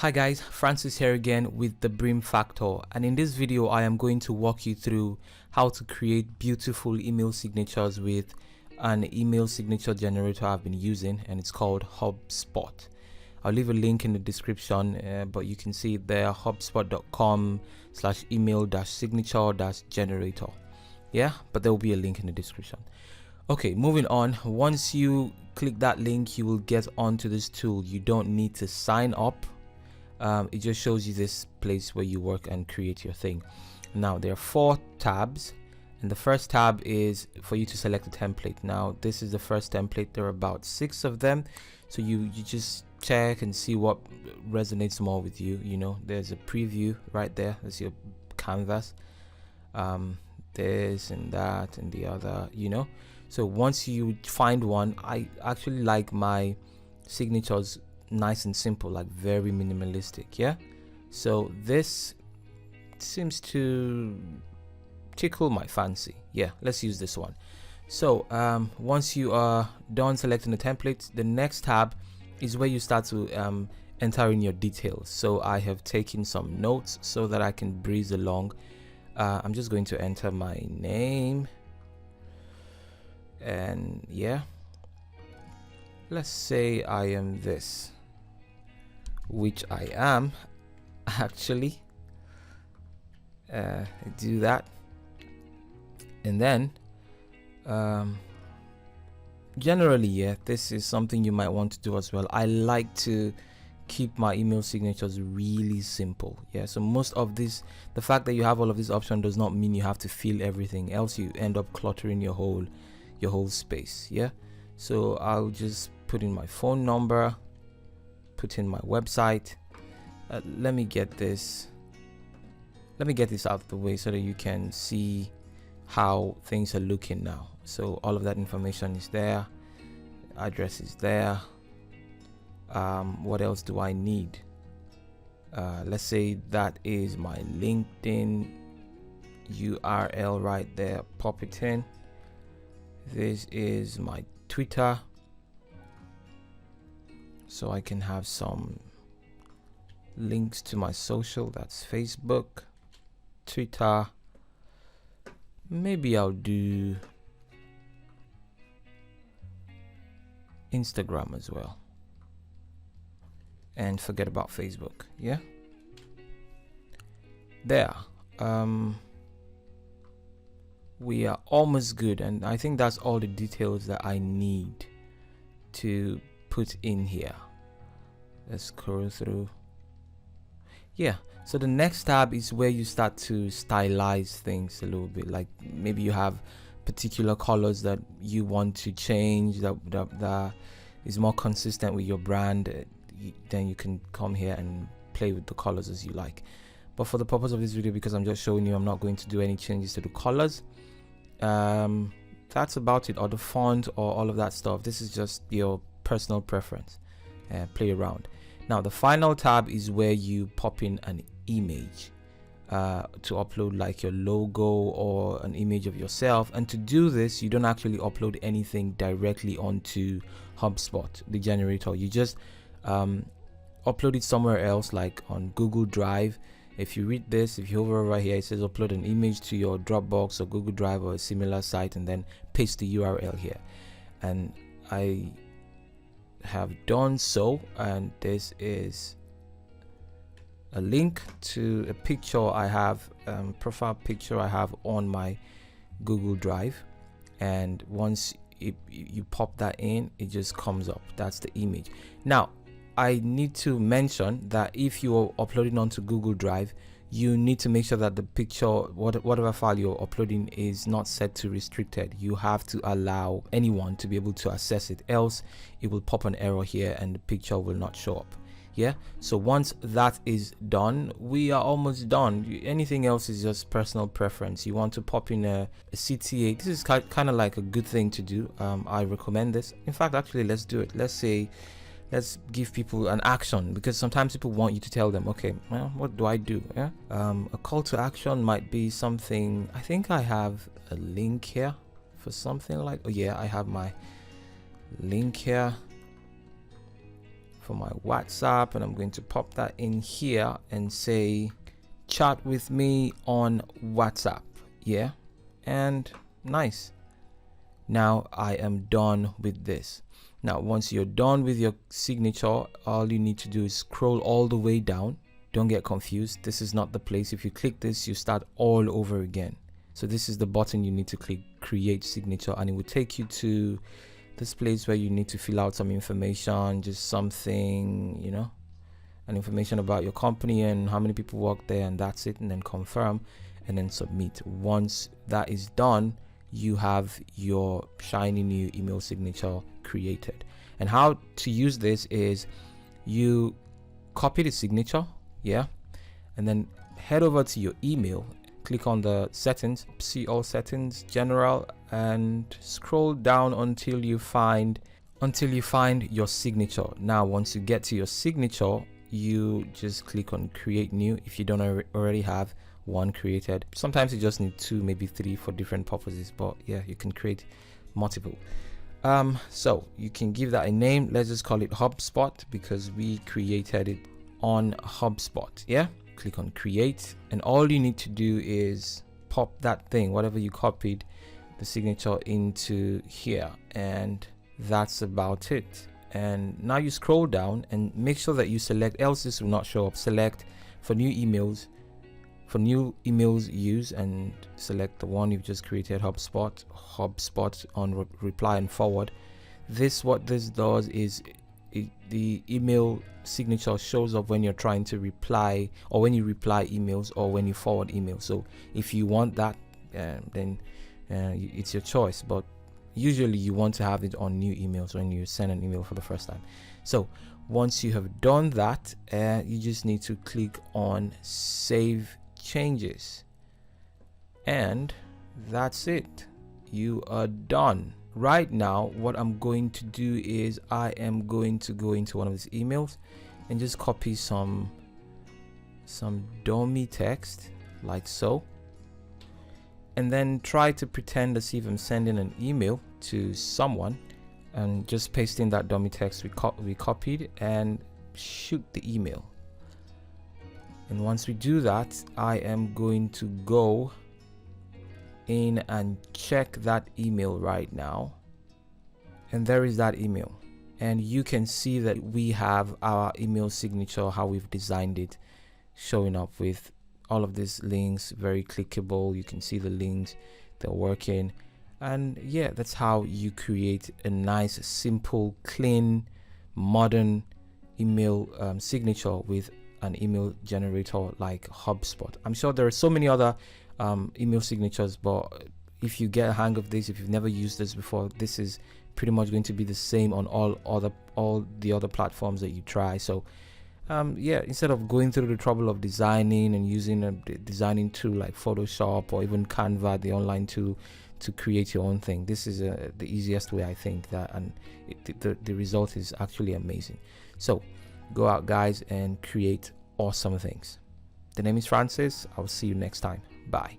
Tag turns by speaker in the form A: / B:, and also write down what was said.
A: Hi guys, Francis here again with the Brim Factor, and in this video I am going to walk you through how to create beautiful email signatures with an email signature generator I've been using, and it's called HubSpot. I'll leave a link in the description, but you can see it there, hubspot.com/email-signature-generator. Yeah, but there will be a link in the description. Okay, moving on. Once you click that link, you will get onto this tool. You don't need to sign up. It just shows you this place where you work and create your thing. Now there are 4 tabs, and the first tab is for you to select a template. Now this is the first template. There are about 6 of them, so you just check and see what resonates more with you. You know, there's a preview right there. That's your canvas. This and that and the other, you know. So once you find one, I actually like my signatures nice and simple, like very minimalistic. Yeah, so this seems to tickle my fancy. Yeah, let's use this one. So once you are done selecting the template, the next tab is where you start to enter in your details. So I have taken some notes so that I can breeze along. I'm just going to enter my name, and yeah, let's say I am this, which I am actually. Do that, and then generally, yeah, this is something you might want to do as well. I like to keep my email signatures really simple. Yeah, so most of this, the fact that you have all of these options does not mean you have to fill everything, else you end up cluttering your whole space. Yeah, so I'll just put in my phone number, put in my website. Let me get this out of the way so that you can see how things are looking now. So all of that information is there, address is there. What else do I need? Let's say that is my LinkedIn URL right there. Pop it in. This is my Twitter, so I can have some links to my social. That's Facebook, Twitter. Maybe I'll do Instagram as well, and forget about Facebook. Yeah, there. We are almost good, and I think that's all the details that I need to put in here. Let's scroll through. Yeah, so the next tab is where you start to stylize things a little bit. Like maybe you have particular colors that you want to change that is more consistent with your brand. Then you can come here and play with the colors as you like. But for the purpose of this video, because I'm just showing you, I'm not going to do any changes to the colors. That's about it, or the font or all of that stuff. This is just your personal preference. Play around. Now the final tab is where you pop in an image to upload, like your logo or an image of yourself. And to do this, you don't actually upload anything directly onto HubSpot, the generator. You just upload it somewhere else, like on Google Drive. If you read this, if you hover over here, it says upload an image to your Dropbox or Google Drive or a similar site, and then paste the URL here. And I have done so, and this is a link to a picture I have, profile picture I have on my Google Drive. And once you pop that in, it just comes up. That's the image. Now I need to mention that if you're uploading onto Google Drive, you need to make sure that the picture, whatever file you're uploading, is not set to restricted. You have to allow anyone to be able to access it, else it will pop an error here and the picture will not show up. Yeah, so once that is done, we are almost done. Anything else is just personal preference. You want to pop in a CTA. This is kind of like a good thing to do. I recommend this. In fact, actually, let's do it. Let's give people an action, because sometimes people want you to tell them, okay, well, what do I do? Yeah, a call to action might be something. I think I have a link here for something like, oh yeah, I have my link here for my WhatsApp, and I'm going to pop that in here and say chat with me on WhatsApp. Yeah, and nice. Now I am done with this. Now once you're done with your signature, all you need to do is scroll all the way down. Don't get confused, this is not the place. If you click this, you start all over again. So this is the button you need to click, create signature, and it will take you to this place where you need to fill out some information, just something, you know, and information about your company and how many people work there, and that's it. And then confirm and then submit. Once that is done, you have your shiny new email signature created. And how to use this is you copy the signature, yeah, and then head over to your email, click on the settings, see all settings, general, and scroll down until you find your signature. Now once you get to your signature, you just click on create new if you don't already have one created. Sometimes you just need 2, maybe 3 for different purposes, but yeah, you can create multiple. So you can give that a name. Let's just call it HubSpot because we created it on HubSpot. Yeah, click on create, and all you need to do is pop that thing, whatever you copied the signature, into here, and that's about it. And now you scroll down and make sure that you select, else this will not show up. Select for new emails, use, and select the one you've just created, HubSpot on reply and forward. What this does is the email signature shows up when you're trying to reply, or when you reply emails, or when you forward emails. So if you want that, then it's your choice, but usually you want to have it on new emails when you send an email for the first time. So once you have done that, you just need to click on save changes, and that's it. You are done. Right now what I'm going to do is I am going to go into one of these emails and just copy some dummy text like so, and then try to pretend as if I'm sending an email to someone, and just paste in that dummy text we copied and shoot the email. And once we do that, I am going to go in and check that email right now, and there is that email, and you can see that we have our email signature, how we've designed it, showing up with all of these links, very clickable. You can see the links, they're working. And yeah, that's how you create a nice, simple, clean, modern email signature with an email generator like HubSpot. I'm sure there are so many other email signatures, but if you get a hang of this, if you've never used this before, this is pretty much going to be the same on all the other platforms that you try. So yeah, instead of going through the trouble of designing and using a designing tool like Photoshop or even Canva, the online tool, to create your own thing, this is the easiest way, I think, that, and the result is actually amazing. So go out, guys, and create awesome things. The name is Francis. I'll see you next time. Bye.